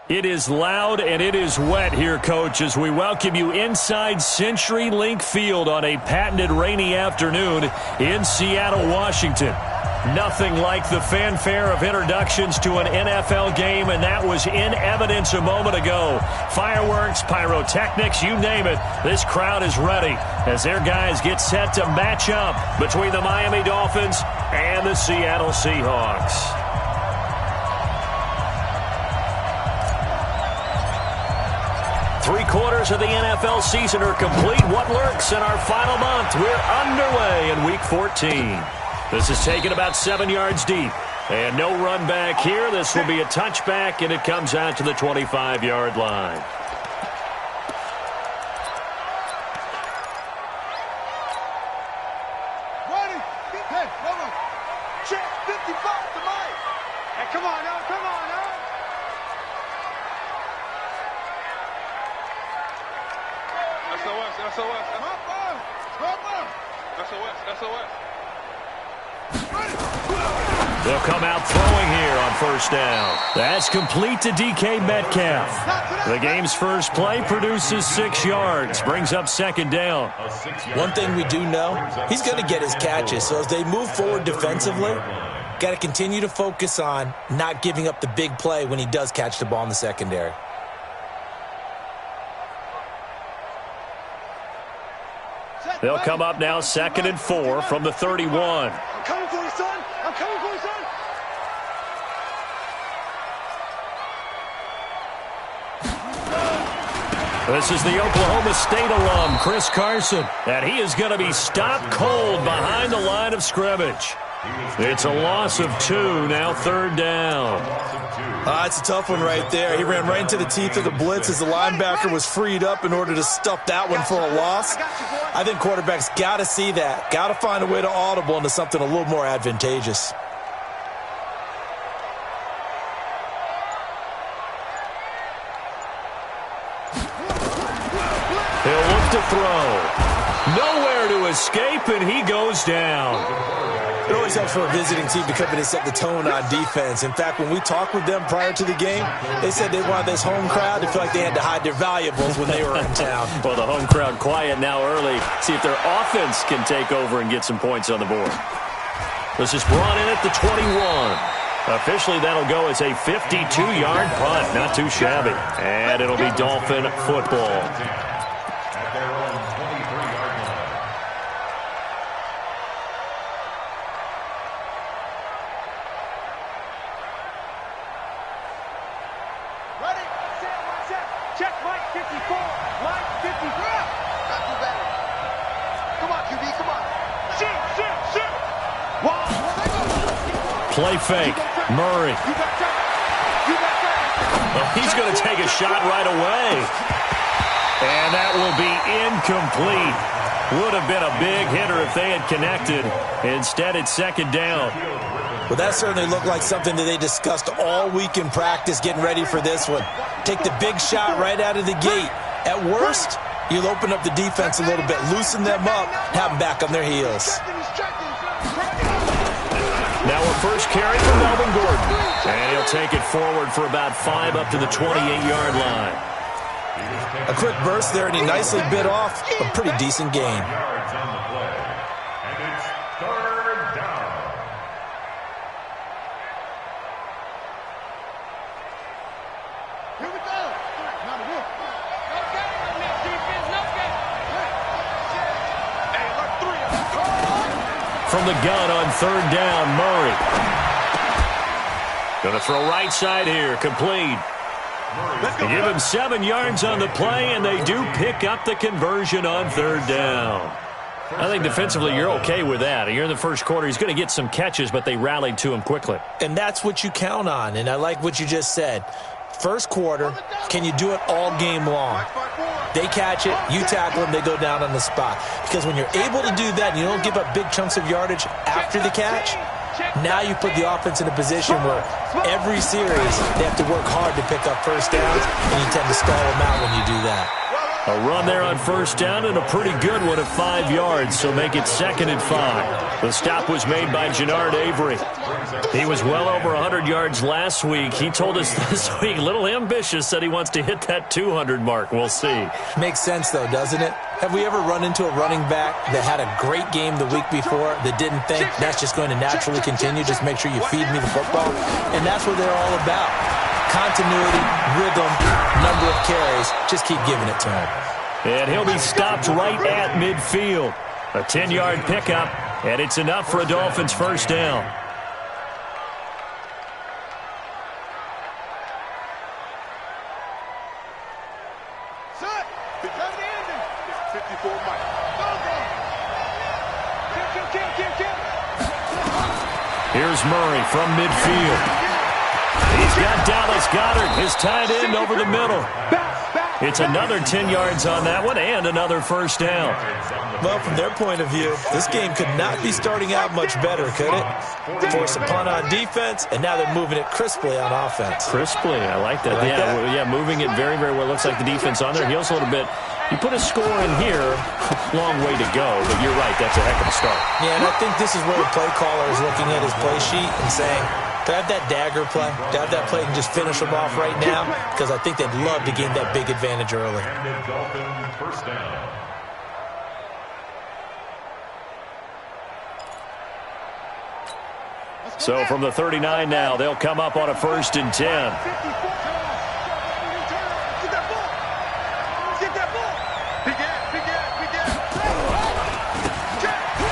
It is loud and it is wet here, Coach, as we welcome you inside CenturyLink Field on a patented rainy afternoon in Seattle, Washington. Nothing like the fanfare of introductions to an NFL game, and that was in evidence a moment ago. Fireworks, pyrotechnics, you name it. This crowd is ready as their guys get set to match up between the Miami Dolphins and the Seattle Seahawks. Three-quarters of the NFL season are complete. What lurks in our final month? We're underway in Week 14. This is taken about 7 yards deep. And no run back here. This will be a touchback, and it comes out to the 25-yard line. Ready? Hey, Roman. Check 55 to Mike. Hey, come on now, come on now. SOS, SOS. SOS, SOS. They'll come out throwing here on first down. That's complete to DK Metcalf. The game's first play produces 6 yards, brings up second down. One thing we do know, he's going to get his catches. So as they move forward defensively, got to continue to focus on not giving up the big play when he does catch the ball in the secondary. They'll come up now 2nd and 4 from the 31. I'm coming for you, son. I'm coming for you, son. This is the Oklahoma State alum, Chris Carson, and he is going to be stopped cold behind the line of scrimmage. It's a loss of 2, now 3rd down. It's a tough one right there. He ran right into the teeth of the blitz as the linebacker was freed up in order to stuff that one for a loss. I think quarterbacks got to see that. Got to find a way to audible into something a little more advantageous. He'll look to throw. Nowhere to escape, and he goes down. It always helps for a visiting team to come in and set the tone on defense. In fact, when we talked with them prior to the game, they said they wanted this home crowd to feel like they had to hide their valuables when they were in town. Well, the home crowd quiet now early. See if their offense can take over and get some points on the board. This is brought in at the 21. Officially, that'll go as a 52-yard punt. Not too shabby. And it'll be Dolphin football. Check Mike 54. Mike 54. Not too bad. Come on, QB, come on. Shoot. Play fake. Murray. Well, he's going to take a shot right away. And that will be incomplete. Would have been a big hitter if they had connected. Instead, it's 2nd down. Well, that certainly looked like something that they discussed all week in practice getting ready for this one. Take the big shot right out of the gate. At worst, you'll open up the defense a little bit, loosen them up, have them back on their heels. Now a first carry for Melvin Gordon. And he'll take it forward for about 5 up to the 28-yard line. A quick burst there, and he nicely bit off a pretty decent gain. From the gun on 3rd down, Murray. Going to throw right side here, complete. They give him 7 yards on the play, and they do pick up the conversion on 3rd down. I think defensively you're okay with that. You're in the first quarter. He's going to get some catches, but they rallied to him quickly. And that's what you count on, and I like what you just said. First quarter, can you do it all game long? They catch it, you tackle them, they go down on the spot. Because when you're able to do that and you don't give up big chunks of yardage after the catch, now you put the offense in a position where every series they have to work hard to pick up first downs, and you tend to stall them out when you do that. A run there on first down and a pretty good one at 5 yards, so make it 2nd and 5. The stop was made by Jannard Avery. He was well over 100 yards last week. He told us this week, a little ambitious, said he wants to hit that 200 mark. We'll see. Makes sense, though, doesn't it? Have we ever run into a running back that had a great game the week before that didn't think that's just going to naturally continue? Just make sure you feed me the football. And that's what they're all about. Continuity, rhythm, number of carries. Just keep giving it to him. And he'll be stopped right at midfield. A 10-yard pickup, and it's enough for a Dolphins first down. Here's Murray from midfield. He's got Dallas Goedert, his tight end, over the middle. It's another 10 yards on that one and another first down. Well, from their point of view, this game could not be starting out much better, could it? Force a punt on defense, and now they're moving it crisply on offense. Crisply, I like that. Yeah, moving it very, very well. Looks like the defense on there heals a little bit. You put a score in here, long way to go, but you're right, that's a heck of a start. Yeah, and I think this is where the play caller is looking at his play sheet and saying, to have that dagger play, to have that play and just finish them off right now, because I think they'd love to gain that big advantage early. So from the 39 now, they'll come up on a 1st and 10.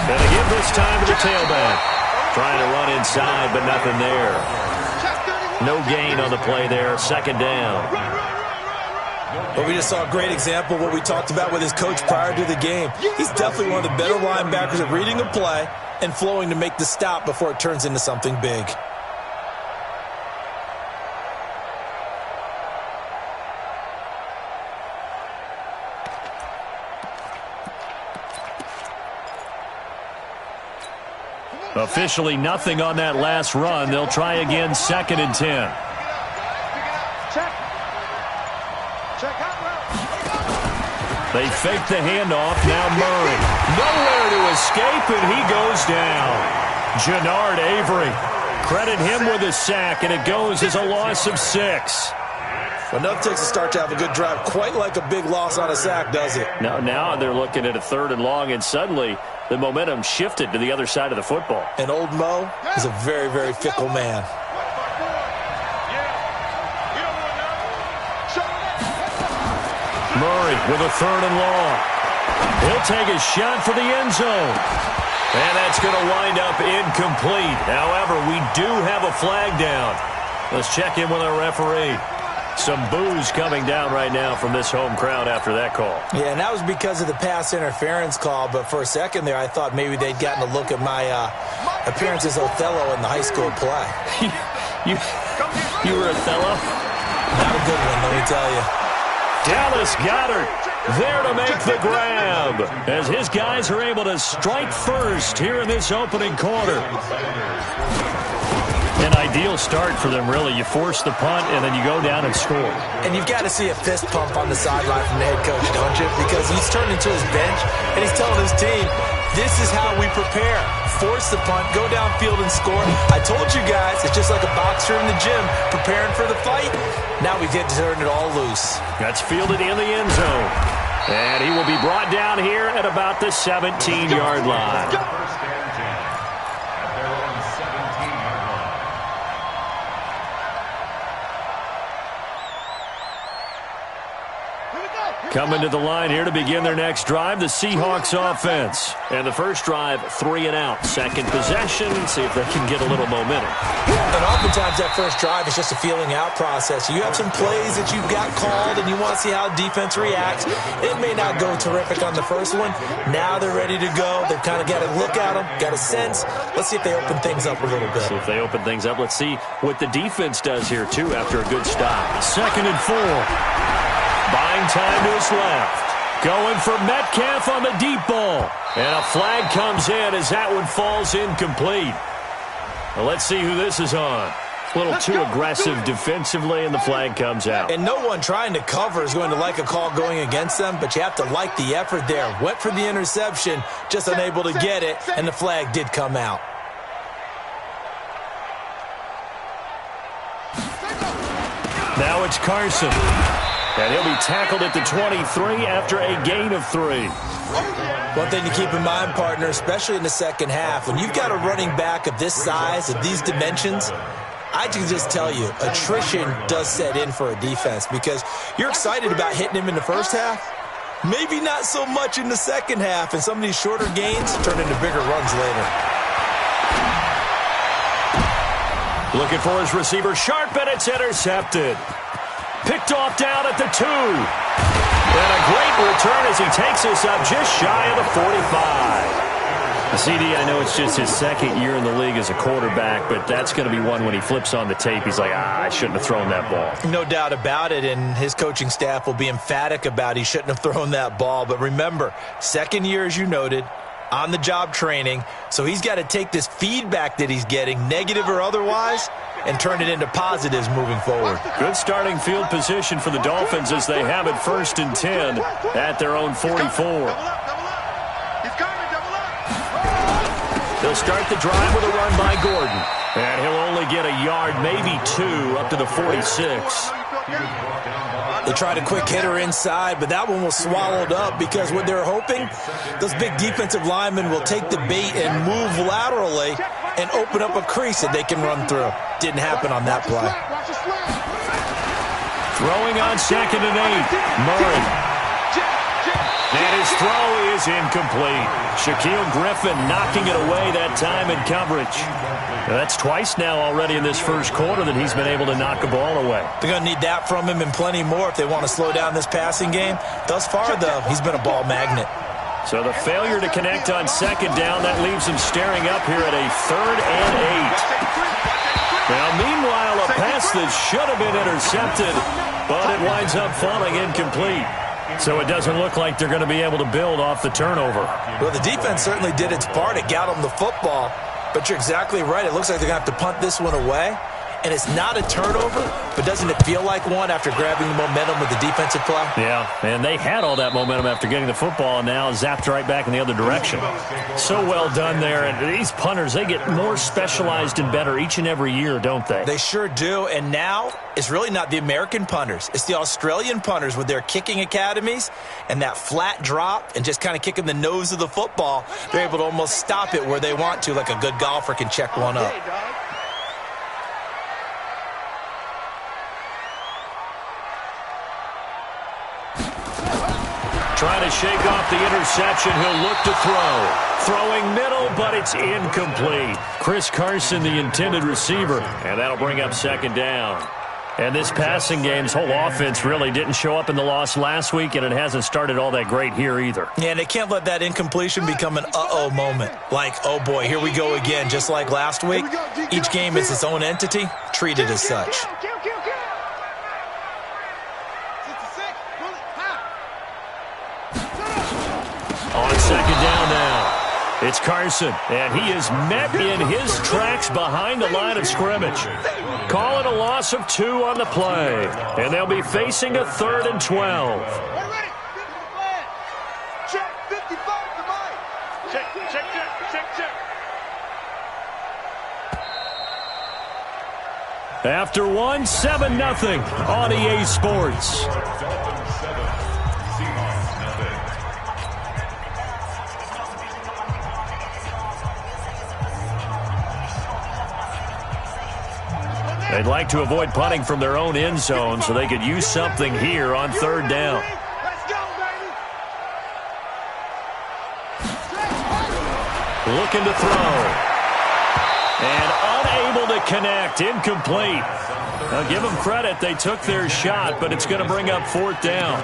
And again this time to the tailback. Trying to run inside, but nothing there. No gain on the play there. 2nd down. Well, we just saw a great example of what we talked about with his coach prior to the game. He's definitely one of the better linebackers at reading a play and flowing to make the stop before it turns into something big. Officially nothing on that last run. They'll try again, 2nd and 10. They fake the handoff. Now Murray. Nowhere to escape, and he goes down. Jannard Avery. Credit him with a sack, and it goes as a loss of 6. Well, enough takes a start to have a good drive. Quite like a big loss on a sack, does it? Now they're looking at a 3rd and long, and suddenly the momentum shifted to the other side of the football. And old Mo is a very, very fickle man. Murray with a 3rd and long. He'll take a shot for the end zone. And that's going to wind up incomplete. However, we do have a flag down. Let's check in with our referee. Some boos coming down right now from this home crowd after that call. Yeah, and that was because of the pass interference call. But for a second there, I thought maybe they'd gotten a look at my appearance as Othello in the high school play. you were Othello? Not a good one, let me tell you. Dallas Goedert there to make the grab as his guys are able to strike first here in this opening quarter. An ideal start for them, really. You force the punt, and then you go down and score. And you've got to see a fist pump on the sideline from the head coach, don't you? Because he's turned into his bench, and he's telling his team, this is how we prepare. Force the punt, go downfield and score. I told you guys, it's just like a boxer in the gym preparing for the fight. Now we get to turn it all loose. That's fielded in the end zone. And he will be brought down here at about the 17-yard line. Coming to the line here to begin their next drive, the Seahawks offense. And the first drive, 3 and out. Second possession, see if they can get a little momentum. And oftentimes that first drive is just a feeling out process. You have some plays that you've got called and you want to see how defense reacts. It may not go terrific on the first one. Now they're ready to go. They've kind of got a look at them, got a sense. Let's see if they open things up a little bit. See if they open things up. Let's see what the defense does here, too, after a good stop. 2nd and 4. Buying time to his left. Going for Metcalf on the deep ball. And a flag comes in as that one falls incomplete. Well, let's see who this is on. A little too aggressive defensively, and the flag comes out. And no one trying to cover is going to like a call going against them, but you have to like the effort there. Went for the interception, just unable to get it, and the flag did come out. Now it's Carson. And he'll be tackled at the 23 after a gain of 3. One thing to keep in mind, partner, especially in the second half, when you've got a running back of this size, of these dimensions, I can just tell you, attrition does set in for a defense because you're excited about hitting him in the first half. Maybe not so much in the second half, and some of these shorter gains turn into bigger runs later. Looking for his receiver, Sharp, and it's intercepted. Picked off down at the 2. And a great return as he takes us up just shy of the 45. CD, I know it's just his second year in the league as a quarterback, but that's going to be one when he flips on the tape. He's like, I shouldn't have thrown that ball. No doubt about it, and his coaching staff will be emphatic about he shouldn't have thrown that ball. But remember, second year, as you noted, on-the-job training, so he's got to take this feedback that he's getting, negative or otherwise, and turn it into positives moving forward. Good starting field position for the Dolphins as they have it 1st and 10 at their own 44. They'll start the drive with a run by Gordon. And he'll only get a yard, maybe 2, up to the 46. They tried a quick hitter inside, but that one was swallowed up because what they're hoping, those big defensive linemen will take the bait and move laterally and open up a crease that they can run through. Didn't happen on that play. Throwing on 2nd and 8. Murray. And his throw is incomplete. Shaquille Griffin knocking it away that time in coverage. That's twice now already in this first quarter that he's been able to knock a ball away. They're going to need that from him and plenty more if they want to slow down this passing game. Thus far, though, he's been a ball magnet. So the failure to connect on 2nd down, that leaves him staring up here at a 3rd and 8. Now, meanwhile, a pass that should have been intercepted, but it winds up falling incomplete. So it doesn't look like they're going to be able to build off the turnover. Well, the defense certainly did its part. It got them the football. But you're exactly right. It looks like they're going to have to punt this one away. And it's not a turnover, but doesn't it feel like one after grabbing the momentum with the defensive play? Yeah, and they had all that momentum after getting the football and now zapped right back in the other direction. So well done there. And these punters, they get more specialized and better each and every year, don't they? They sure do. And now it's really not the American punters. It's the Australian punters with their kicking academies and that flat drop and just kind of kicking the nose of the football. They're able to almost stop it where they want to, like a good golfer can check one up. Trying to shake off the interception. He'll look to throw. Throwing middle, but it's incomplete. Chris Carson, the intended receiver. And that'll bring up 2nd down. And this passing game's whole offense really didn't show up in the loss last week, and it hasn't started all that great here either. Yeah, and they can't let that incompletion become an uh-oh moment. Like, oh boy, here we go again, just like last week. Each game is its own entity, treated as such. On 2nd down now, it's Carson, and he is met in his tracks behind the line of scrimmage. Call it a loss of 2 on the play, and they'll be facing a 3rd and 12. Check 55 to Mike. Check. After 1, 7-0 on EA Sports. They'd like to avoid punting from their own end zone so they could use something here on 3rd down. Looking to throw. And unable to connect. Incomplete. Now give them credit. They took their shot, but it's going to bring up 4th down.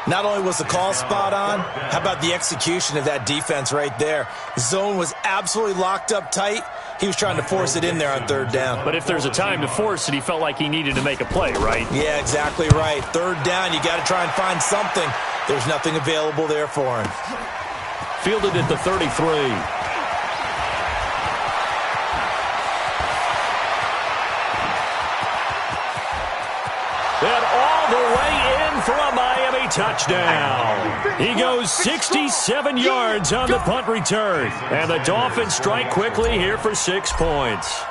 Not only was the call spot on, how about the execution of that defense right there? The zone was absolutely locked up tight. He was trying to force it in there on 3rd down. But if there's a time to force it, he felt like he needed to make a play, right? Yeah, exactly right. 3rd down, you got to try and find something. There's nothing available there for him. Fielded at the 33. And all the way in for a Miami touchdown. He goes 67 yards on the punt return. And the Dolphins strike quickly here for 6 points.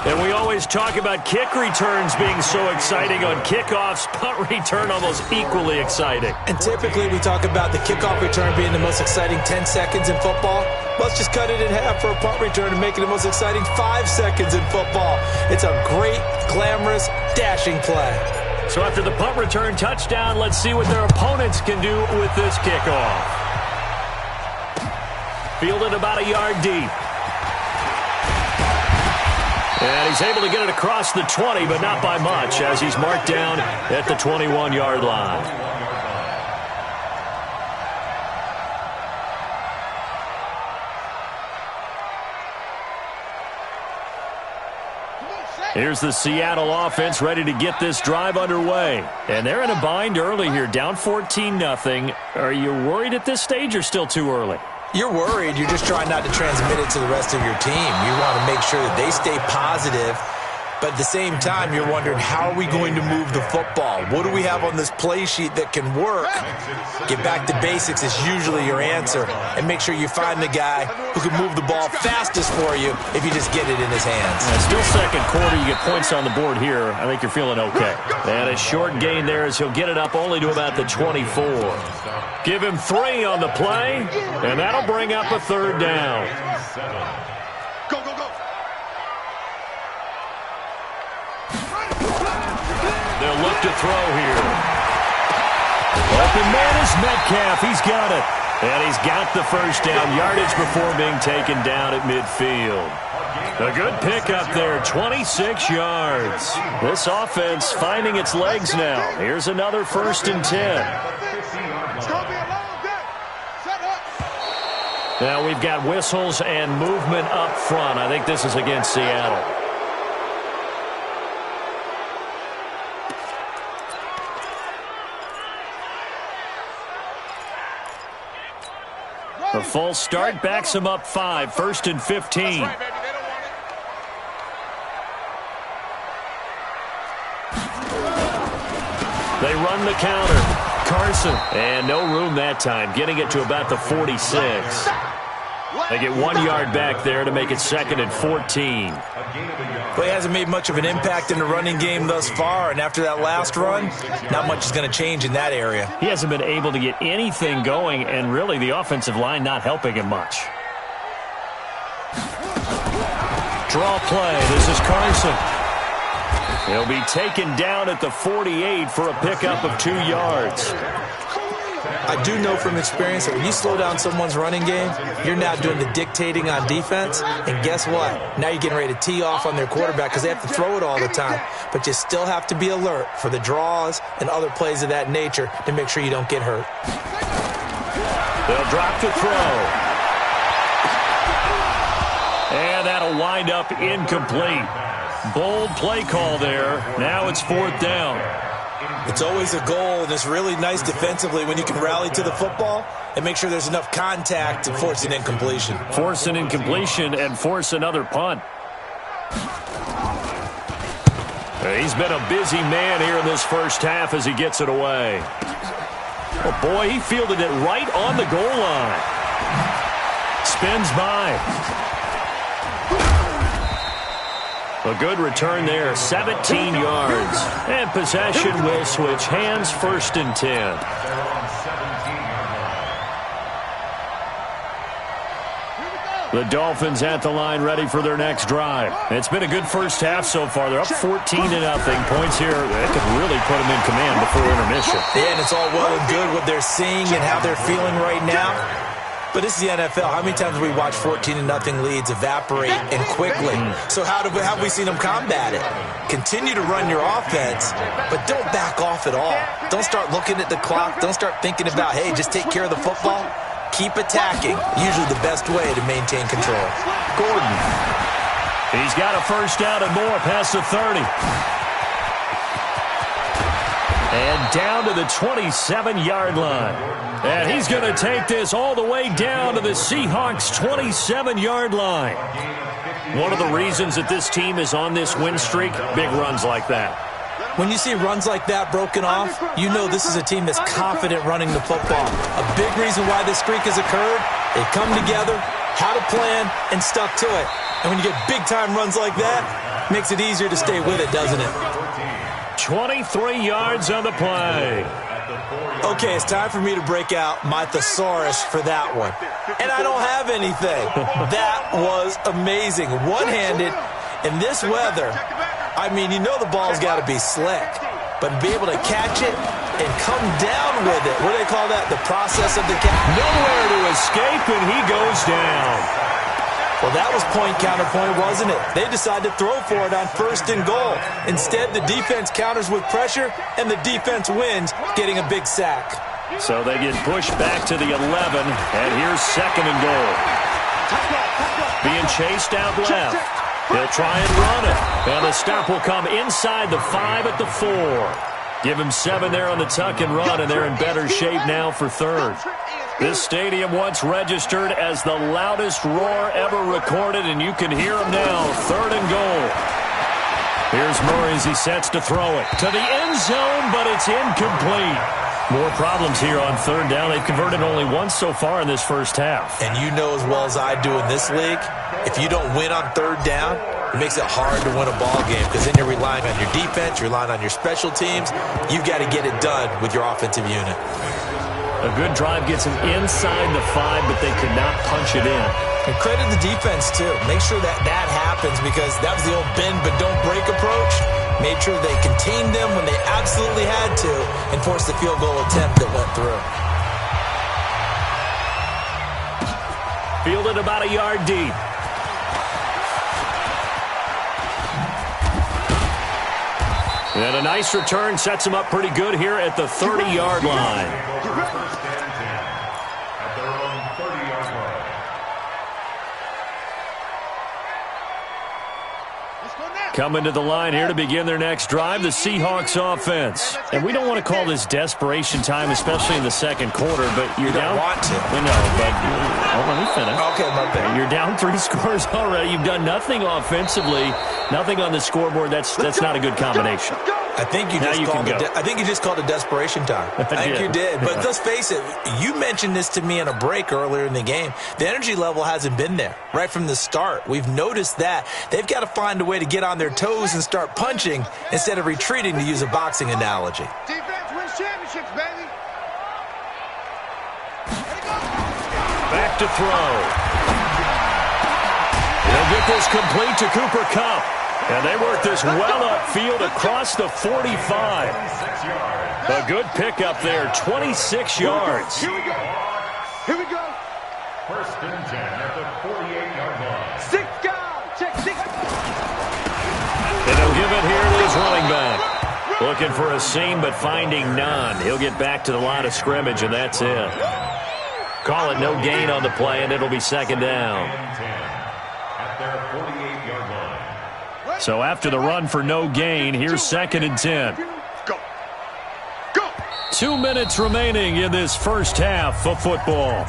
And we always talk about kick returns being so exciting on kickoffs. Punt return almost equally exciting. And typically we talk about the kickoff return being the most exciting 10 seconds in football. Let's just cut it in half for a punt return and make it the most exciting 5 seconds in football. It's a great, glamorous, dashing play. So after the punt return touchdown, let's see what their opponents can do with this kickoff. Fielded about a yard deep. And he's able to get it across the 20, but not by much, as he's marked down at the 21-yard line. Here's the Seattle offense ready to get this drive underway. And they're in a bind early here, down 14-0. Are you worried at this stage or still too early? You're worried. You're just trying not to transmit it to the rest of your team. You want to make sure that they stay positive. But at the same time, you're wondering, how are we going to move the football? What do we have on this play sheet that can work? Get back to basics is usually your answer. And make sure you find the guy who can move the ball fastest for you if you just get it in his hands. Still second quarter. You get points on the board here. I think you're feeling okay. And a short gain there as he'll get it up only to about the 24. Give him 3 on the play, and that'll bring up a 3rd down. Go, go, go. They'll look to throw here. Open man is Metcalf. He's got it. And he's got the first down yardage before being taken down at midfield. A good pickup there, 26 yards. This offense finding its legs now. Here's another 1st and 10. It's going to be a long day. Set up. Now we've got whistles and movement up front. I think this is against Seattle. The full start backs him up 5, 1st and 15. They run the counter. Carson. And no room that time, getting it to about the 46. They get 1 yard back there to make it 2nd and 14. Well, he hasn't made much of an impact in the running game thus far, and after that last run, not much is going to change in that area. He hasn't been able to get anything going, and really the offensive line not helping him much. Draw play. This is Carson. He'll be taken down at the 48 for a pickup of 2 yards. I do know from experience that when you slow down someone's running game, you're now doing the dictating on defense. And guess what? Now you're getting ready to tee off on their quarterback because they have to throw it all the time. But you still have to be alert for the draws and other plays of that nature to make sure you don't get hurt. They'll drop to throw. And that'll wind up incomplete. Bold play call there. Now it's 4th down. It's always a goal, and it's really nice defensively when you can rally to the football and make sure there's enough contact to force an incompletion. Force an incompletion and force another punt. He's been a busy man here in this first half as he gets it away. Oh, boy, he fielded it right on the goal line. Spins by. A good return there, 17 yards. And possession will switch hands, 1st and 10. The Dolphins at the line ready for their next drive. It's been a good first half so far. They're up 14-0. Points here that could really put them in command before intermission. Yeah, and it's all well and good what they're seeing and how they're feeling right now. But this is the NFL. How many times have we watched 14-0 leads evaporate and quickly? So how have we seen them combat it? Continue to run your offense, but don't back off at all. Don't start looking at the clock. Don't start thinking about, hey, just take care of the football. Keep attacking. Usually the best way to maintain control. Gordon. He's got a first down and more past the 30. And down to the 27-yard line. And he's going to take this all the way down to the Seahawks' 27-yard line. One of the reasons that this team is on this win streak, big runs like that. When you see runs like that broken off, you know this is a team that's confident running the football. A big reason why this streak has occurred, they come together, had a plan, and stuck to it. And when you get big-time runs like that, it makes it easier to stay with it, doesn't it? 23 yards on the play. Okay, it's time for me to break out my thesaurus for that one. And I don't have anything. That was amazing. One-handed in this weather. I mean, you know the ball's got to be slick. But be able to catch it and come down with it. What do they call that? The process of the catch? Nowhere to escape, and he goes down. Well, that was point counterpoint, wasn't it? They decided to throw for it on 1st and goal. Instead, the defense counters with pressure, and the defense wins, getting a big sack. So they get pushed back to the 11, and here's 2nd and goal. Being chased out left. He'll try and run it. And the stop will come inside the 5 at the 4. Give him 7 there on the tuck and run, and they're in better shape now for 3rd. This stadium once registered as the loudest roar ever recorded, and you can hear him now. 3rd and goal. Here's Murray as he sets to throw it to the end zone, but it's incomplete. More problems here on 3rd down. They've converted only once so far in this first half. And you know as well as I do in this league, if you don't win on 3rd down, it makes it hard to win a ball game because then you're relying on your defense, you're relying on your special teams. You've got to get it done with your offensive unit. A good drive gets them inside the 5, but they could not punch it in. And credit the defense, too. Make sure that that happens because that was the old bend but don't break approach. Made sure they contained them when they absolutely had to and forced the field goal attempt that went through. Fielded about a yard deep. And a nice return sets him up pretty good here at the 30-yard line. Coming to the line here to begin their next drive, the Seahawks offense. And we don't want to call this desperation time, especially in the 2nd quarter, but you're down. You don't want to. We know, but let me finish. Okay, my bad. You're down 3 scores already. You've done nothing offensively, nothing on the scoreboard. That's not a good combination. I think you just called it desperation time. I think you did. But let's face it, you mentioned this to me in a break earlier in the game. The energy level hasn't been there right from the start. We've noticed that. They've got to find a way to get on their toes and start punching instead of retreating, to use a boxing analogy. Defense wins championships, baby. Back to throw. They'll get this complete to Cooper Kupp. And they work this well upfield across the 45. A good pickup there, 26 yards. Here we go. Here we go. 1st and 10 at the 48-yard line. 6 guys. Check 6. And they'll give it here to his running back. Looking for a seam, but finding none. He'll get back to the line of scrimmage, and that's it. Call it no gain on the play, and it'll be 2nd down. At their 48-yard line. So after the run for no gain, here's 2nd and 10. Go. Go. 2 minutes remaining in this first half of football.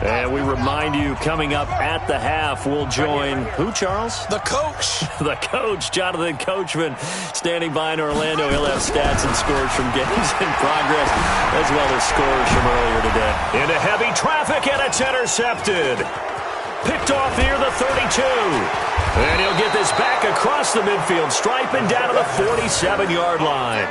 And we remind you, coming up at the half, we'll join who, Charles? The coach. The coach, Jonathan Coachman, standing by in Orlando. He'll have stats and scores from games in progress, as well as scores from earlier today. Into heavy traffic, and it's intercepted. Picked off near the 32. And he'll get this back across the midfield stripe and down to the 47-yard line.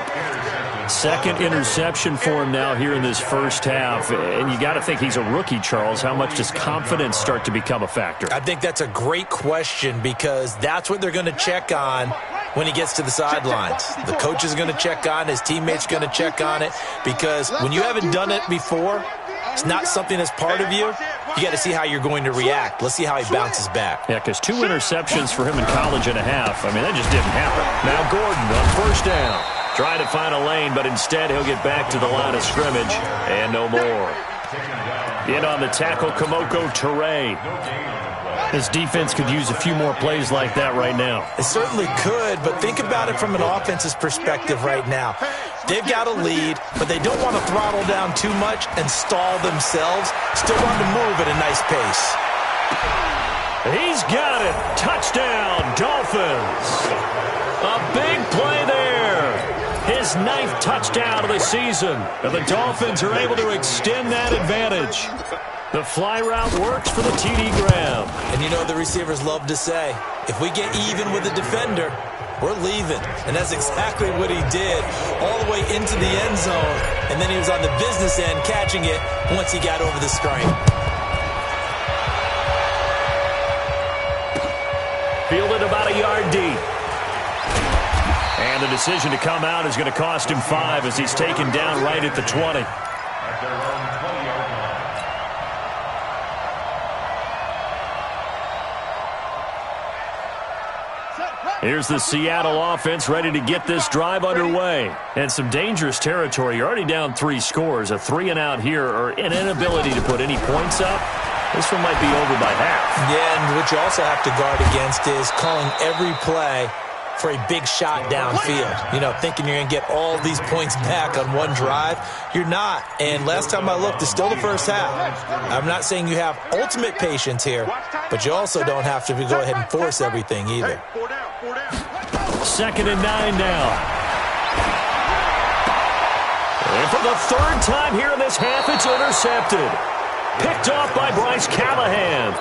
2nd interception for him now here in this first half. And you got to think he's a rookie, Charles. How much does confidence start to become a factor? I think that's a great question because that's what they're going to check on when he gets to the sidelines. The coach is going to check on, his teammates are going to check on it, because when you haven't done it before, it's not something that's part of you. You got to see how you're going to react. Let's see how he bounces back. Yeah, because 2 interceptions for him in college and a half. I mean, that just didn't happen. Now Gordon on 1st down. Trying to find a lane, but instead he'll get back to the line of scrimmage, and no more. In on the tackle, Kamoko Toure. This defense could use a few more plays like that right now. It certainly could, but think about it from an offense's perspective right now. They've got a lead, but they don't want to throttle down too much and stall themselves. Still want to move at a nice pace. He's got it. Touchdown, Dolphins. A big play there. His 9th touchdown of the season. And the Dolphins are able to extend that advantage. The fly route works for the TD grab. And you know the receivers love to say, if we get even with the defender, we're leaving. And that's exactly what he did all the way into the end zone. And then he was on the business end catching it once he got over the screen. Fielded about a yard deep. And the decision to come out is going to cost him 5 as he's taken down right at the 20. At their own 20-yard line. Here's the Seattle offense ready to get this drive underway. And some dangerous territory. You're already down 3 scores. A 3-and-out here or an inability to put any points up. This one might be over by half. Yeah, and what you also have to guard against is calling every play for a big shot downfield. You know, thinking you're going to get all these points back on one drive. You're not. And last time I looked, it's still the first half. I'm not saying you have ultimate patience here, but you also don't have to go ahead and force everything either. 2nd and 9 now. And for the 3rd time here in this half, it's intercepted. Picked off by Bryce Callahan.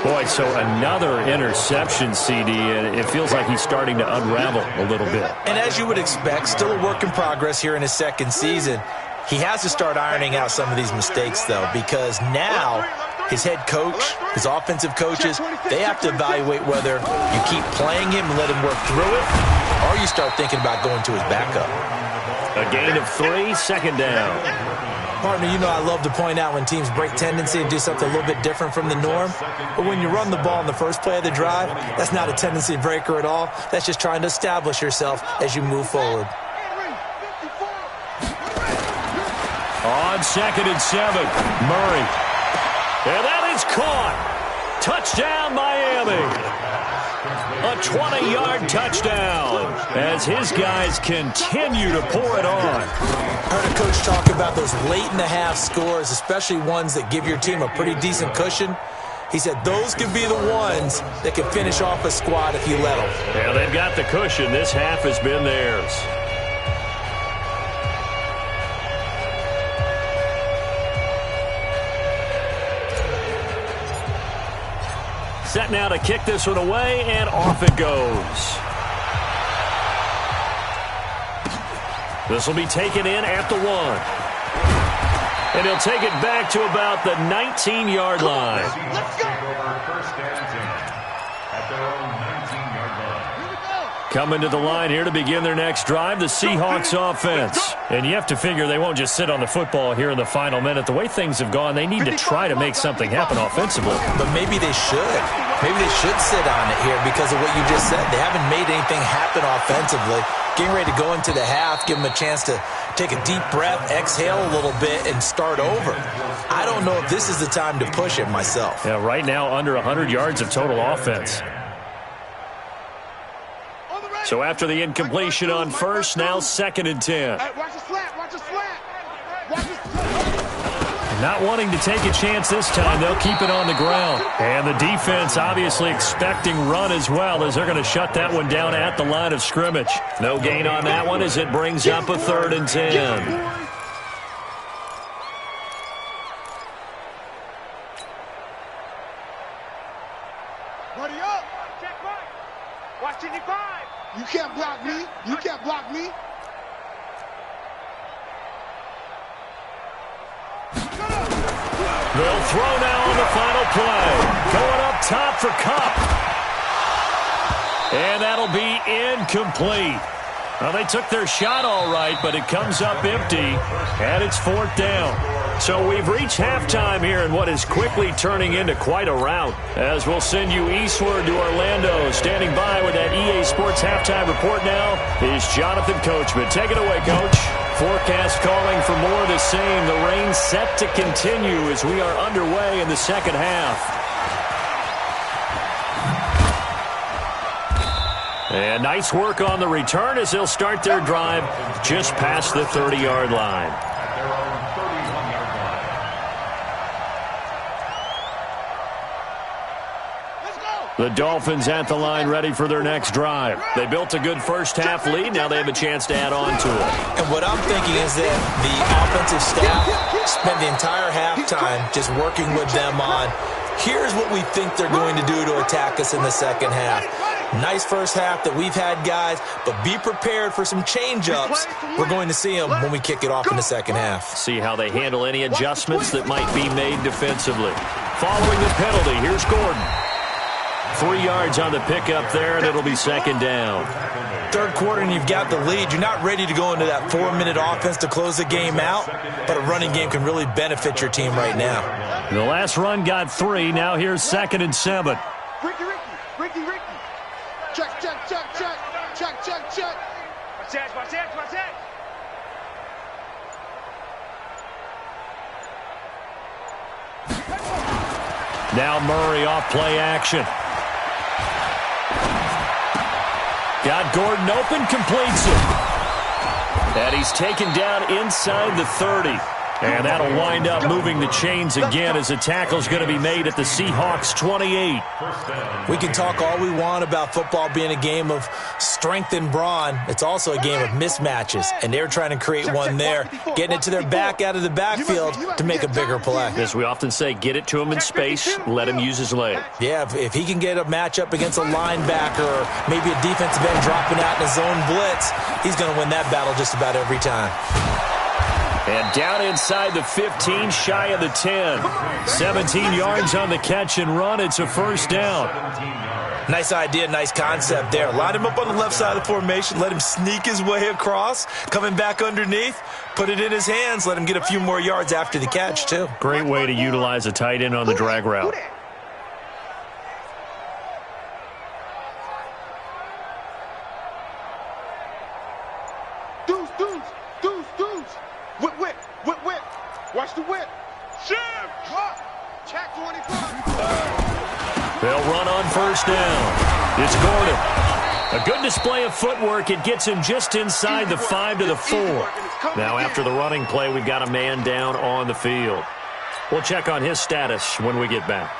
Boy, so another interception, CD, and it feels like he's starting to unravel a little bit. And as you would expect, still a work in progress here in his 2nd season. He has to start ironing out some of these mistakes, though, because now his head coach, his offensive coaches, they have to evaluate whether you keep playing him and let him work through it, or you start thinking about going to his backup. A gain of 3, 2nd down. Partner, you know I love to point out when teams break tendency and do something a little bit different from the norm. But when you run the ball in the first play of the drive, that's not a tendency breaker at all. That's just trying to establish yourself as you move forward. On 2nd and 7, Murray. And that is caught. Touchdown, Miami. A 20-yard touchdown as his guys continue to pour it on. Heard a coach talk about those late-in-the-half scores, especially ones that give your team a pretty decent cushion. He said those could be the ones that can finish off a squad if you let them. Yeah, they've got the cushion. This half has been theirs. Set now to kick this one away, and off it goes. This will be taken in at the 1. And he'll take it back to about the 19-yard line. Let's go. First and 10 at their own 19-yard line. Coming to the line here to begin their next drive, the Seahawks offense. And you have to figure they won't just sit on the football here in the final minute. The way things have gone, they need to try to make something happen offensively. But maybe they should. Maybe they should sit on it here because of what you just said. They haven't made anything happen offensively. Getting ready to go into the half, give them a chance to take a deep breath, exhale a little bit, and start over. I don't know if this is the time to push it myself. Yeah, right now under 100 yards of total offense. So after the incompletion on first, now 2nd and 10. Watch the slant, watch the slant. Watch the slant. Not wanting to take a chance this time, they'll keep it on the ground. And the defense obviously expecting run as well as they're going to shut that one down at the line of scrimmage. No gain on that one as it brings up a 3rd and 10. Buddy up. Check right. Watch 25. You can't block me. You can't block me. They'll throw now on the final play. Going up top for Kupp. And that'll be incomplete. Well, they took their shot all right, but it comes up empty, and it's 4th down. So we've reached halftime here in what is quickly turning into quite a rout. As we'll send you eastward to Orlando. Standing by with that EA Sports halftime report now is Jonathan Coachman. Take it away, Coach. Forecast calling for more of the same. The rain set to continue as we are underway in the second half. And nice work on the return as they'll start their drive just past the 30-yard line. At their own 31-yard line. The Dolphins at the line ready for their next drive. They built a good first-half lead. Now they have a chance to add on to it. And what I'm thinking is that the offensive staff spent the entire halftime just working with them on, here's what we think they're going to do to attack us in the second half. Nice first half that we've had, guys, but be prepared for some change-ups. We're going to see them when we kick it off in the second half. See how they handle any adjustments that might be made defensively. Following the penalty, here's Gordon. 3 yards on the pickup there, and it'll be second down. Third quarter, and you've got the lead. You're not ready to go into that 4-minute offense to close the game out, but a running game can really benefit your team right now. The last run got 3. Now here's 2nd and 7. Ricky. Check. Watch that. Now Murray off play action. Got Gordon open, completes it. And he's taken down inside the 30. And that'll wind up moving the chains again as a tackle's going to be made at the Seahawks 28. We can talk all we want about football being a game of strength and brawn. It's also a game of mismatches, and they're trying to create one there, getting it to their back out of the backfield to make a bigger play. As we often say, get it to him in space, let him use his leg. Yeah, if he can get a matchup against a linebacker or maybe a defensive end dropping out in a zone blitz, he's going to win that battle just about every time. And down inside the 15, shy of the 10. 17 yards on the catch and run. It's a first down. Nice idea, nice concept there. Line him up on the left side of the formation. Let him sneak his way across. Coming back underneath. Put it in his hands. Let him get a few more yards after the catch, too. Great way to utilize a tight end on the drag route. Whip. Watch the whip. Shift. Drop. Check 24. They'll run on first down. It's Gordon. A good display of footwork. It gets him just inside the 5 to the 4. Now after the running play, we've got a man down on the field. We'll check on his status when we get back.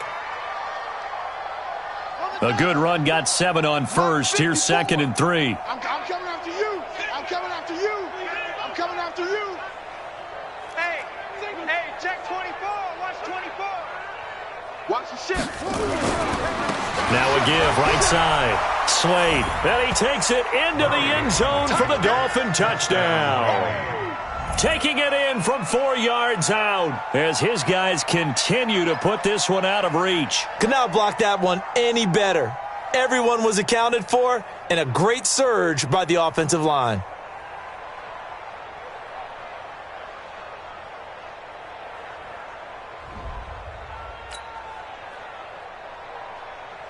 A good run got 7 on first. Here's 2nd and 3. I'm coming after you. I'm coming after you. Hey, check 24. Watch 24. Watch the shift. Now a give, right side. Slade. And he takes it into the end zone for the Dolphin touchdown. Taking it in from 4 yards out as his guys continue to put this one out of reach. Could not block that one any better. Everyone was accounted for, and a great surge by the offensive line.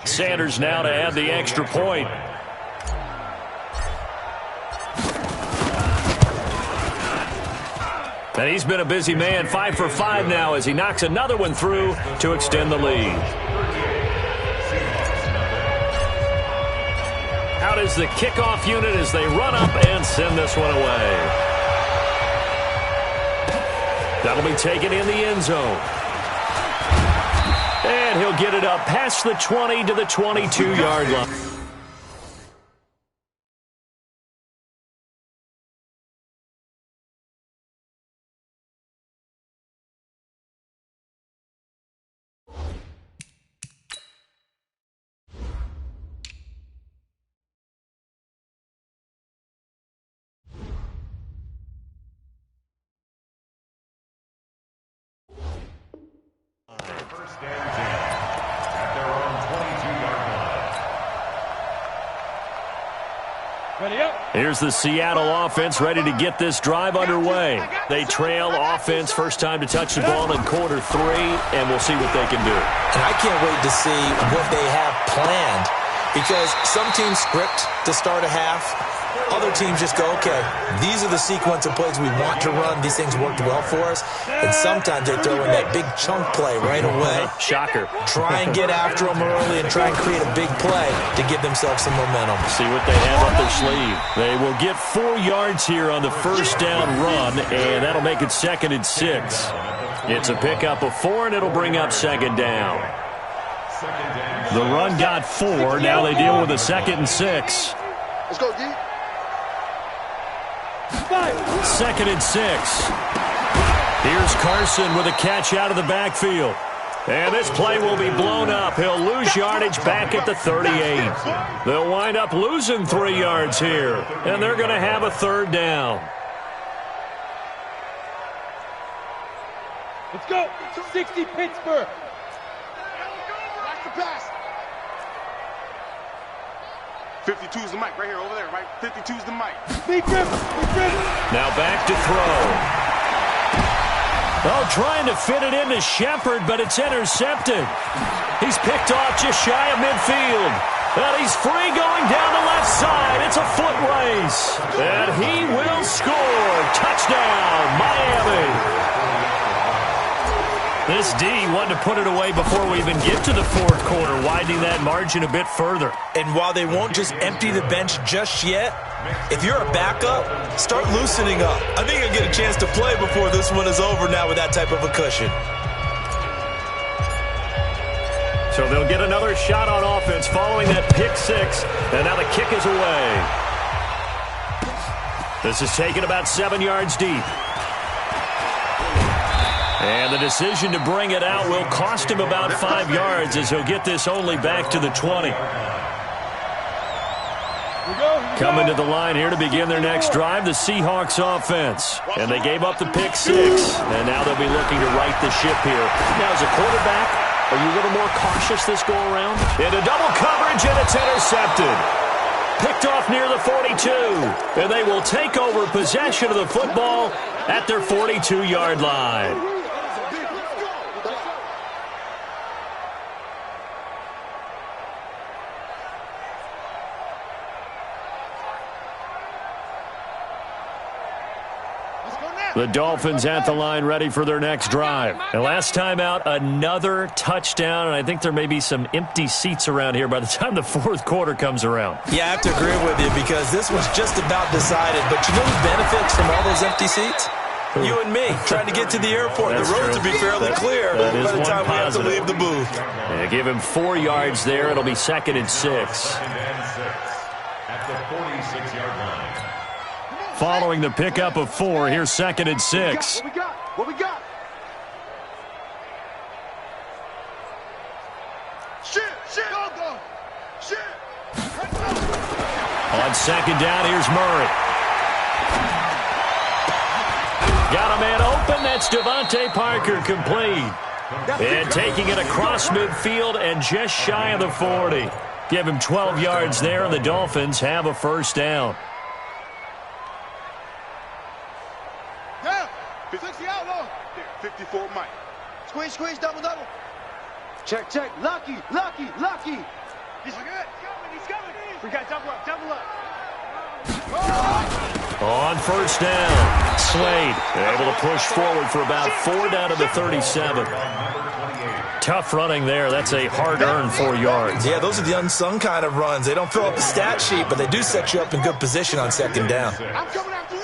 Sanders now to add the extra point. And he's been a busy man, 5 for 5 now as he knocks another one through to extend the lead. Out is the kickoff unit as they run up and send this one away. That'll be taken in the end zone. And he'll get it up past the 20 to the 22-yard line. First and 10 at their own 22-yard line. Ready up. Here's the Seattle offense ready to get this drive underway. They trail offense first time to touch the ball in quarter 3, and we'll see what they can do. And I can't wait to see what they have planned, because some teams script to start a half. other teams just go, okay, these are the sequence of plays we want to run. These things worked well for us. And sometimes they throw in that big chunk play right away. Shocker. Try and get after them early and try and create a big play to give themselves some momentum. See what they have up their sleeve. They will get 4 yards here on the first down run, and that'll make it 2nd and 6. It's a pickup of 4, and it'll bring up 2nd down. The run got 4. Now they deal with a 2nd and 6. Let's go, D. 2nd and 6. Here's Carson with a catch out of the backfield. And this play will be blown up. He'll lose yardage back at the 38. They'll wind up losing 3 yards here. And they're going to have a 3rd down. Let's go. 60 Pittsburgh. Watch the pass. 52's the mic right here, over there, right? 52's the mic. Big grip. Now back to throw. Oh, trying to fit it into Shepard, but it's intercepted. He's picked off just shy of midfield. And he's free going down the left side. It's a foot race. And he will score. Touchdown, Miami. This D wanted to put it away before we even get to the 4th quarter, widening that margin a bit further. And while they won't just empty the bench just yet, if you're a backup, start loosening up. I think you'll get a chance to play before this one is over now with that type of a cushion. So they'll get another shot on offense following that pick 6, and now the kick is away. This is taken about 7 yards deep. And the decision to bring it out will cost him about 5 yards as he'll get this only back to the 20. Coming to the line here to begin their next drive, the Seahawks offense. And they gave up the pick 6, and now they'll be looking to right the ship here. Now, as a quarterback, are you a little more cautious this go-around? Into double coverage, and it's intercepted. Picked off near the 42, and they will take over possession of the football at their 42-yard line. The Dolphins at the line ready for their next drive. And last time out, another touchdown, and I think there may be some empty seats around here by the time the 4th quarter comes around. Yeah, I have to agree with you because this was just about decided. But you know who benefits from all those empty seats? You and me, trying to get to the airport. That's the roads will be fairly clear by the time we have to leave the booth. Yeah, give him 4 yards there. It'll be 2nd and 6. At the 46-yard line. Following the pickup of 4, here's 2nd and 6. What we got? What we got? Shit! Go! Shit! On 2nd down, here's Murray. Got a man open. That's Devontae Parker, complete. And taking it across midfield and just shy of the 40. Give him 12 yards there, and the Dolphins have a 1st down. 60 out low. 54 Mike. Squeeze, double. Check. Lucky. He's coming. We got double up. On 1st down, Slade able to push forward for about 4 down to the 37. Tough running there. That's a hard-earned 4 yards. Yeah, those are the unsung kind of runs. They don't fill up the stat sheet, but they do set you up in good position on 2nd down. I'm coming after you.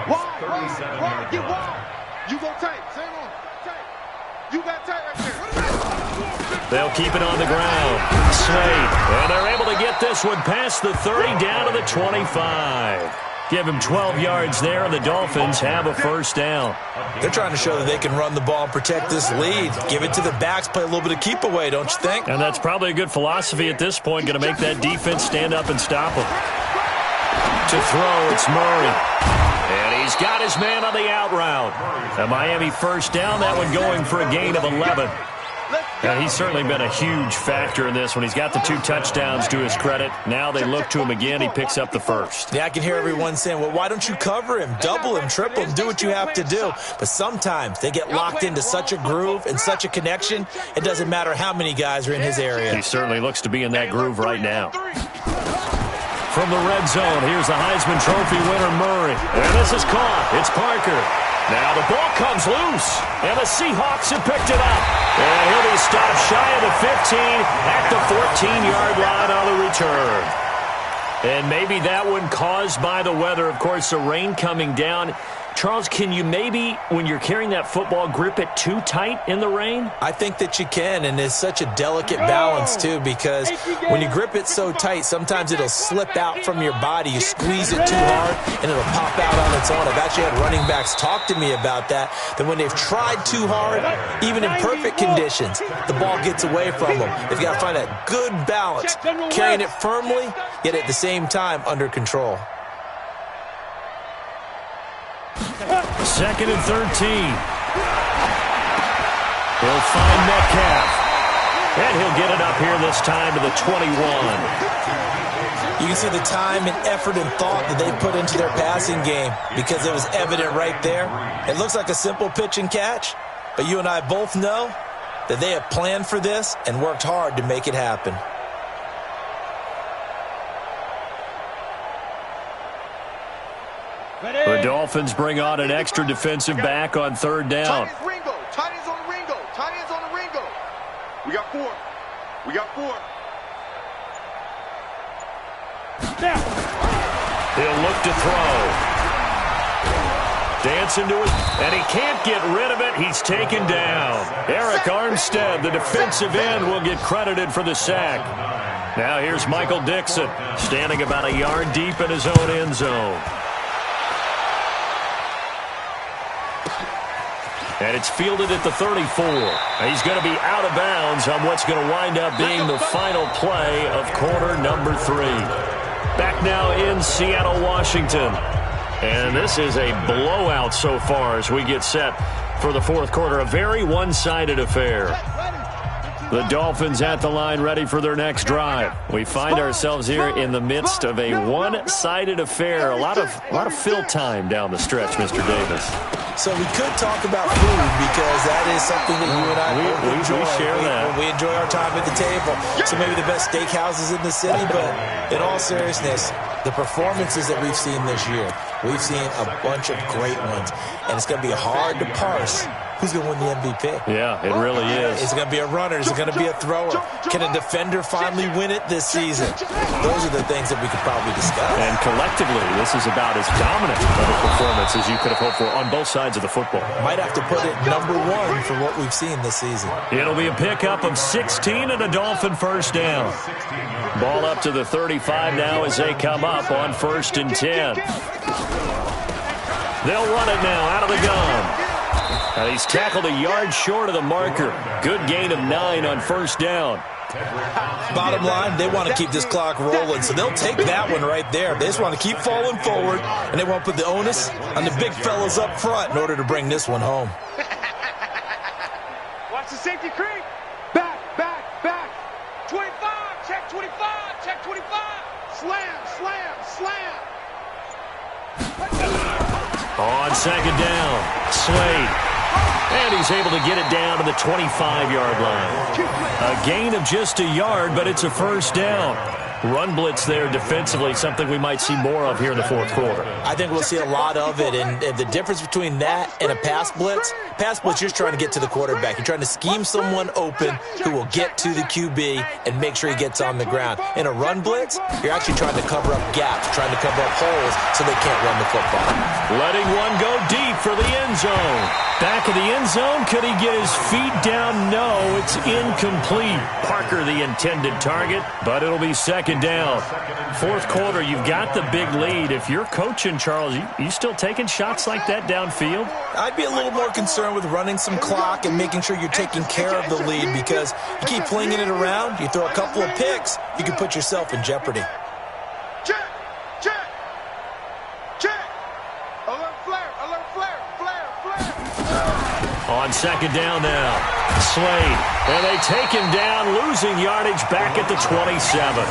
Why? Get wide. You go tight. Same on. Tight. You got tight right there. They'll keep it on the ground. Slade. And they're able to get this one past the 30 down to the 25. Give him 12 yards there, and the Dolphins have a 1st down. They're trying to show that they can run the ball and protect this lead. Give it to the backs, play a little bit of keep away, don't you think? And that's probably a good philosophy at this point, going to make that defense stand up and stop them. To throw, it's Murray. And he's got his man on the out route. A Miami 1st down, that one going for a gain of 11. And he's certainly been a huge factor in this one. He's got the 2 touchdowns to his credit. Now they look to him again. He picks up the 1st. Yeah, I can hear everyone saying, well, why don't you cover him, double him, triple him, do what you have to do. But sometimes they get locked into such a groove and such a connection, it doesn't matter how many guys are in his area. He certainly looks to be in that groove right now. from the red zone. Here's the Heisman Trophy winner, Murray. And this is caught. It's Parker. Now the ball comes loose, and the Seahawks have picked it up. And he'll be stopped shy of the 15 at the 14-yard line on the return. And maybe that one caused by the weather. Of course, the rain coming down. Charles, can you maybe, when you're carrying that football, grip it too tight in the rain? I think that you can, and it's such a delicate balance, too, because when you grip it so tight, sometimes it'll slip out from your body. You squeeze it too hard, and it'll pop out on its own. I've actually had running backs talk to me about that when they've tried too hard, even in perfect conditions, the ball gets away from them. They've got to find that good balance, carrying it firmly, yet at the same time under control. 2nd and 13. He'll find Metcalf. And he'll get it up here this time to the 21. You can see the time and effort and thought that they put into their passing game because it was evident right there. It looks like a simple pitch and catch, but you and I both know that they have planned for this and worked hard to make it happen. The Dolphins bring on an extra defensive back on 3rd down. Tight ends Ringo. Tight ends on the Ringo. Tight ends on the Ringo. We got 4. We got 4. He'll look to throw. Dancing to it, and he can't get rid of it. He's taken down. Eric Armstead, the defensive end, will get credited for the sack. Now here's Michael Dixon, standing about a yard deep in his own end zone. And it's fielded at the 34. He's going to be out of bounds on what's going to wind up being the final play of quarter number 3. Back now in Seattle, Washington. And this is a blowout so far as we get set for the 4th quarter. A very one-sided affair. The Dolphins at the line ready for their next drive. We find ourselves here in the midst of a one-sided affair. A lot of fill time down the stretch, Mr. Davis. So we could talk about food because that is something that you and I enjoy. We share that. We enjoy our time at the table. So maybe the best steakhouses in the city, but in all seriousness, the performances that we've seen this year, we've seen a bunch of great ones, and it's going to be hard to parse who's going to win the MVP. Yeah, it really is. Is it going to be a runner? Is it going to be a thrower? Can a defender finally win it this season? Those are the things that we could probably discuss. And collectively, this is about as dominant of a performance as you could have hoped for on both sides of the football. Might have to put it number 1 for what we've seen this season. It'll be a pickup of 16 and a Dolphin first down. Ball up to the 35 now as they come up on 1st and 10. They'll run it now out of the gun. And he's tackled a yard short of the marker. Good gain of 9 on 1st down. Bottom line, they want to keep this clock rolling, so they'll take that one right there. They just want to keep falling forward, and they want to put the onus on the big fellas up front in order to bring this one home. Watch the safety creep. Back, back, back. 25, check 25, check 25. Slam, slam, slam. On 2nd down, Slade. And he's able to get it down to the 25-yard line. A gain of just a yard, but it's a first down. Run blitz there defensively, something we might see more of here in the 4th quarter. I think we'll see a lot of it, and the difference between that and a pass blitz, you're just trying to get to the quarterback. You're trying to scheme someone open who will get to the QB and make sure he gets on the ground. In a run blitz, you're actually trying to cover up gaps, trying to cover up holes so they can't run the football. Letting one go deep for the end zone. Back of the end zone, could he get his feet down? No, it's incomplete. Parker the intended target, but it'll be 2nd down. 4th quarter, you've got the big lead. If you're coaching, Charles, you still taking shots like that downfield? I'd be a little more concerned with running some clock and making sure you're taking care of the lead because you keep flinging it around, you throw a couple of picks, you can put yourself in jeopardy. Check, check, check. Alert flare, alert flare, flare, flare. On 2nd down now, Slade. And they take him down, losing yardage back at the 27.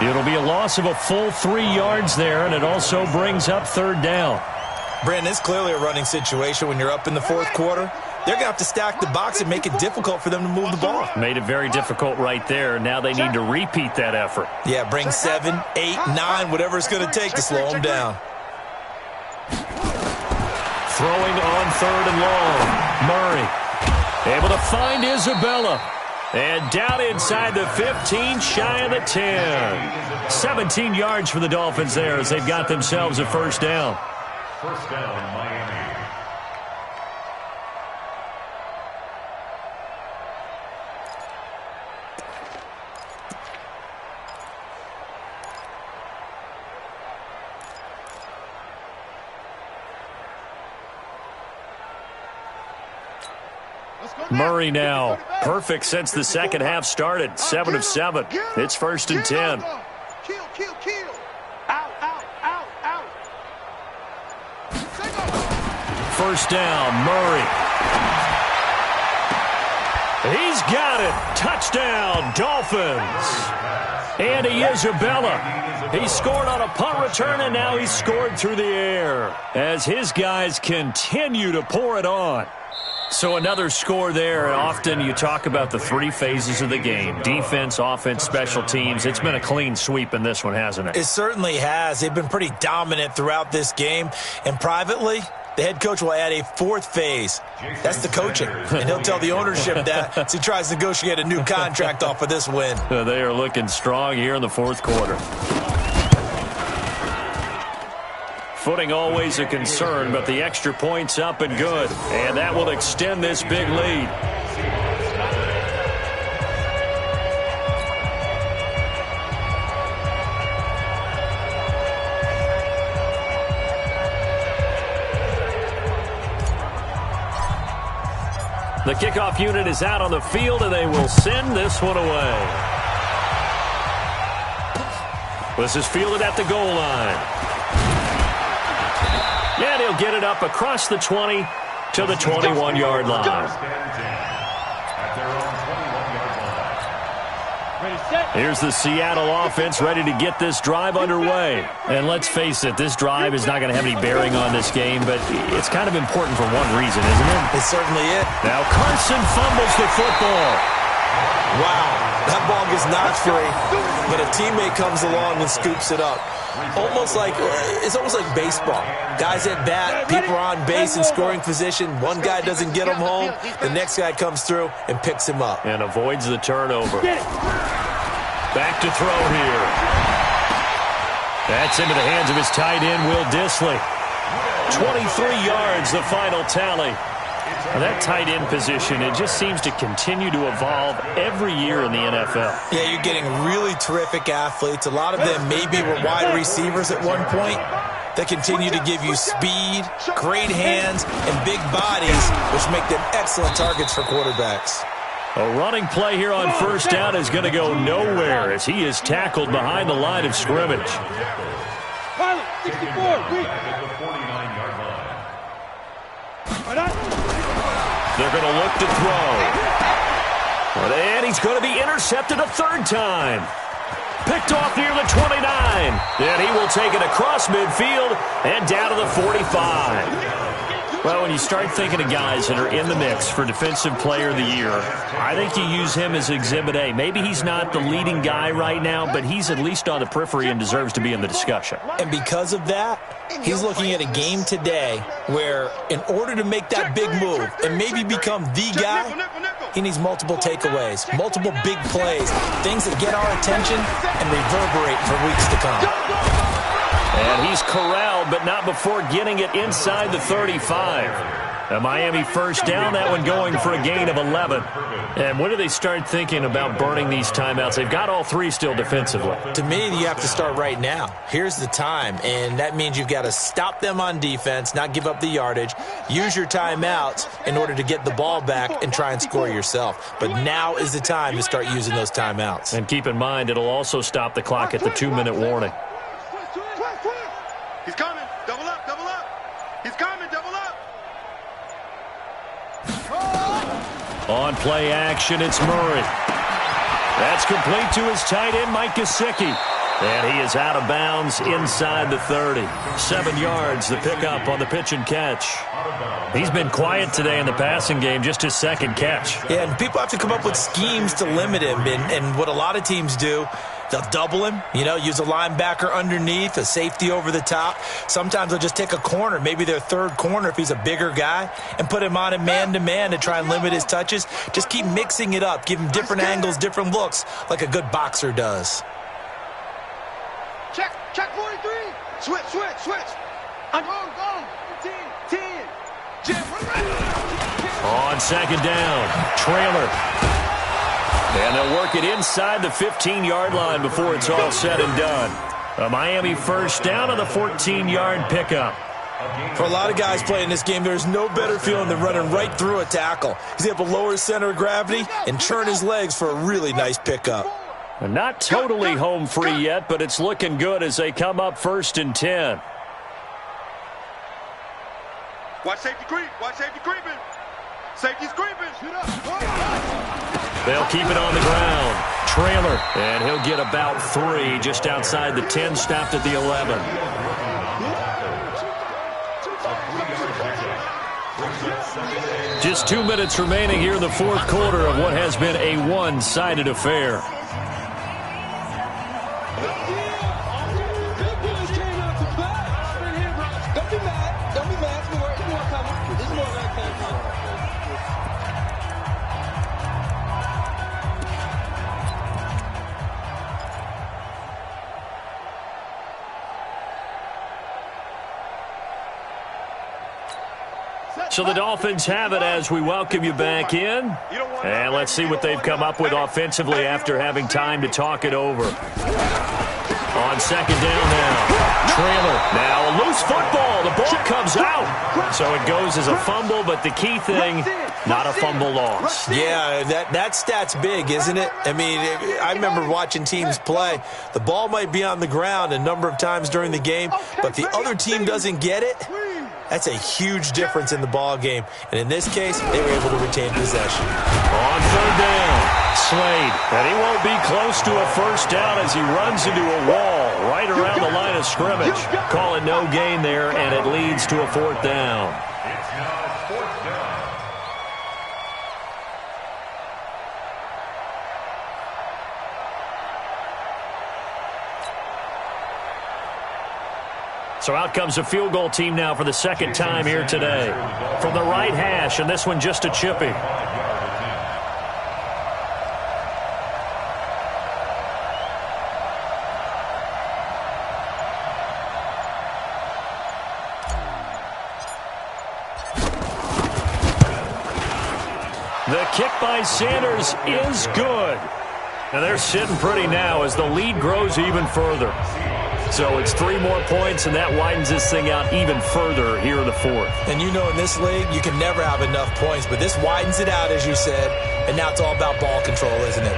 It'll be a loss of a full 3 yards there, and it also brings up 3rd down. Brandon, it's clearly a running situation when you're up in the fourth quarter. They're going to have to stack the box and make it difficult for them to move the ball. Made it very difficult right there. Now they need to repeat that effort. Yeah, bring 7, 8, 9, whatever it's going to take to slow them down. Throwing on third and long. Murray able to find Isabella. And down inside the 15, shy of the 10. 17 yards for the Dolphins there as they've got themselves a first down. First down, Miami. Murray now. Perfect since the second half started. 7 of 7. It's first and 10. Kill, kill, kill. Out, out, out, out. First down, Murray. He's got it. Touchdown, Dolphins. Andy Isabella. He scored on a punt return, and now he's scored through the air as his guys continue to pour it on. So another score there. Often you talk about the three phases of the game: defense, offense, special teams. It's been a clean sweep in this one, hasn't it? It certainly has. They've been pretty dominant throughout this game. And privately, the head coach will add a fourth phase. That's the coaching. And he'll tell the ownership that as he tries to negotiate a new contract off of this win. They are looking strong here in the fourth quarter. Footing always a concern, but the extra point's up and good. And that will extend this big lead. The kickoff unit is out on the field, and they will send this one away. This is fielded at the goal line. And he'll get it up across the 20 to the 21-yard line. Here's the Seattle offense ready to get this drive underway. And let's face it, this drive is not going to have any bearing on this game, but it's kind of important for one reason, isn't it? It's certainly it. Now Carson fumbles the football. Wow, that ball gets knocked free, but a teammate comes along and scoops it up. It's almost like baseball. Guys at bat, people are on base in scoring position. One guy doesn't get him home. The next guy comes through and picks him up. And avoids the turnover. Back to throw here. That's into the hands of his tight end, Will Dissly. 23 yards, the final tally. Now that tight end position, it just seems to continue to evolve every year in the NFL. Yeah, you're getting really terrific athletes. A lot of them maybe were wide receivers at one point that continue to give you speed, great hands, and big bodies, which make them excellent targets for quarterbacks. A running play here on first down is going to go nowhere as he is tackled behind the line of scrimmage. Pilot, 64, weak. They're going to look to throw. And he's going to be intercepted a third time. Picked off near the 29. And he will take it across midfield and down to the 45. Well, when you start thinking of guys that are in the mix for Defensive Player of the Year, I think you use him as Exhibit A. Maybe he's not the leading guy right now, but he's at least on the periphery and deserves to be in the discussion. And because of that, he's looking at a game today where in order to make that big move and maybe become the guy, he needs multiple takeaways, multiple big plays, things that get our attention and reverberate for weeks to come. And he's corralled, but not before getting it inside the 35. A Miami first down, that one going for a gain of 11. And when do they start thinking about burning these timeouts? They've got all three still defensively. To me, you have to start right now. Here's the time, and that means you've got to stop them on defense, not give up the yardage, use your timeouts in order to get the ball back and try and score yourself. But now is the time to start using those timeouts. And keep in mind, it'll also stop the clock at the 2-minute warning. He's coming. Double up, double up. He's coming, double up. On play action, it's Murray. That's complete to his tight end, Mike Gesicki. And he is out of bounds inside the 30. 7 yards, the pickup on the pitch and catch. He's been quiet today in the passing game, just his second catch. Yeah, and people have to come up with schemes to limit him. And what a lot of teams do, they'll double him, use a linebacker underneath, a safety over the top. Sometimes they'll just take a corner, maybe their third corner if he's a bigger guy, and put him on a man-to-man to try and limit his touches. Just keep mixing it up, give him different angles, different looks, like a good boxer does. Check 43. Switch. I'm go. 10. Jim, on second down, trailer. And they'll work it inside the 15-yard line before it's all said and done. A Miami first down on the 14-yard pickup. For a lot of guys playing this game, there's no better feeling than running right through a tackle. He's able to lower his center of gravity and churn his legs for a really nice pickup. Not totally home free yet, but it's looking good as they come up 1st and 10. Watch safety creeping. Safety's creeping. They'll keep it on the ground. Trailer, and he'll get about 3 just outside the 10, stopped at the 11. Just 2 minutes remaining here in the fourth quarter of what has been a one-sided affair. So the Dolphins have it as we welcome you back in. And let's see what they've come up with offensively after having time to talk it over. On second down now. Trailer. Now a loose football. The ball comes out. So it goes as a fumble, but the key thing, not a fumble loss. Yeah, that stat's big, isn't it? I mean, I remember watching teams play. The ball might be on the ground a number of times during the game, but the other team doesn't get it. That's a huge difference in the ball game. And in this case, they were able to retain possession. On third down, Slade. And he won't be close to a first down as he runs into a wall right around the line of scrimmage. Calling no gain there, and it leads to a 4th down. It's now 4th down. So out comes a field goal team now for the second time here today. From the right hash, and this one just a chippy. The kick by Sanders is good. And they're sitting pretty now as the lead grows even further. So it's 3 more points, and that widens this thing out even further here in the 4th. And in this league, you can never have enough points, but this widens it out, as you said, and now it's all about ball control, isn't it?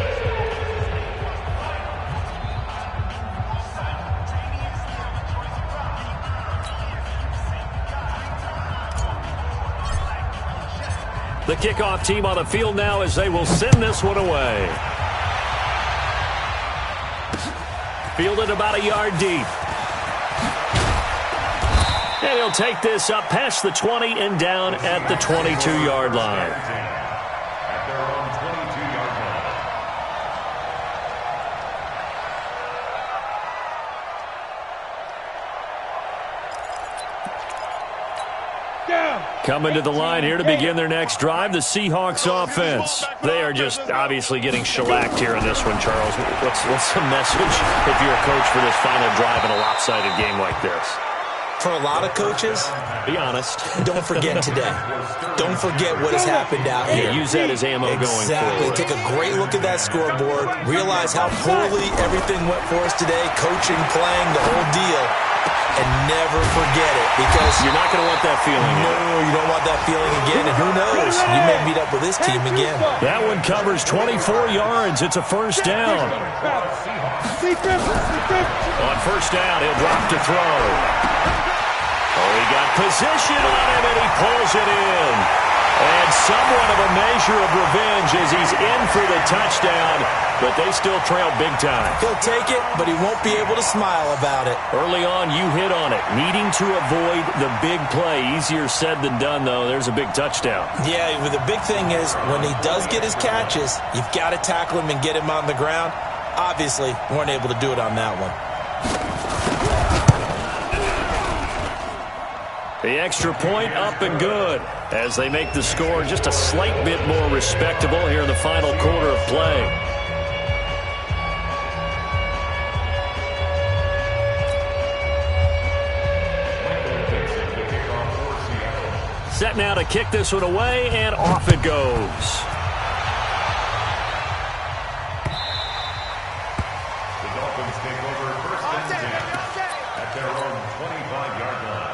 The kickoff team on the field now as they will send this one away. Fielded about a yard deep. And he'll take this up past the 20 and down at the 22-yard line. At their own 22-yard Down. Coming to the line here to begin their next drive, the Seahawks offense. They are just obviously getting shellacked here in this one, Charles. What's the message if you're a coach for this final drive in a lopsided game like this? For a lot of coaches, be honest. Don't forget today. Don't forget what has happened out here. Use that as ammo going forward. Exactly. Take a great look at that scoreboard. Realize how poorly everything went for us today. Coaching, playing, the whole deal. And never forget it, because you're not going to want that feeling. No, you don't want that feeling again. And who knows? You may meet up with this team again. That one covers 24 yards. It's a first down. On first down, he'll drop to throw. Oh, he got position on him, and he pulls it in. And somewhat of a measure of revenge as he's in for the touchdown, but they still trail big time. He'll take it, but he won't be able to smile about it. Early on, you hit on it. Needing to avoid the big play. Easier said than done, though. There's a big touchdown. Yeah, but the big thing is when he does get his catches, you've got to tackle him and get him on the ground. Obviously, weren't able to do it on that one. The extra point up and good as they make the score just a slight bit more respectable here in the final quarter of play. Set now to kick this one away, and off it goes. The Dolphins take over first and 10 at their own 25-yard line.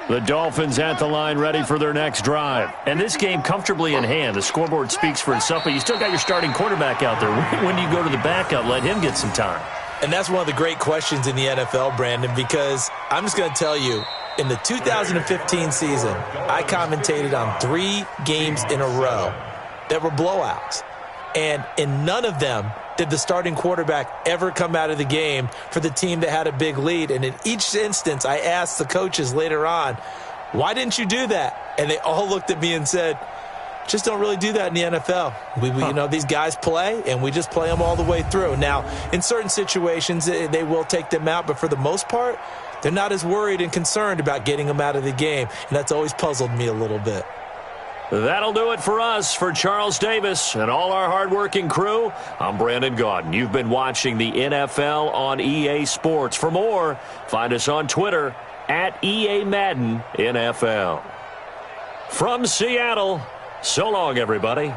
The Dolphins at the line ready for their next drive. And this game comfortably in hand. The scoreboard speaks for itself, but you still got your starting quarterback out there. When do you go to the backup? Let him get some time. And that's one of the great questions in the NFL, Brandon, because I'm just going to tell you, in the 2015 season, I commentated on 3 games in a row that were blowouts. And in none of them did the starting quarterback ever come out of the game for the team that had a big lead. And in each instance, I asked the coaches later on, why didn't you do that? And they all looked at me and said, just don't really do that in the NFL. You know, these guys play, and we just play them all the way through. Now, in certain situations, they will take them out, but for the most part, they're not as worried and concerned about getting them out of the game, and that's always puzzled me a little bit. That'll do it for us. For Charles Davis and all our hardworking crew, I'm Brandon Gaudin. You've been watching the NFL on EA Sports. For more, find us on Twitter at EA Madden NFL. From Seattle, so long, everybody.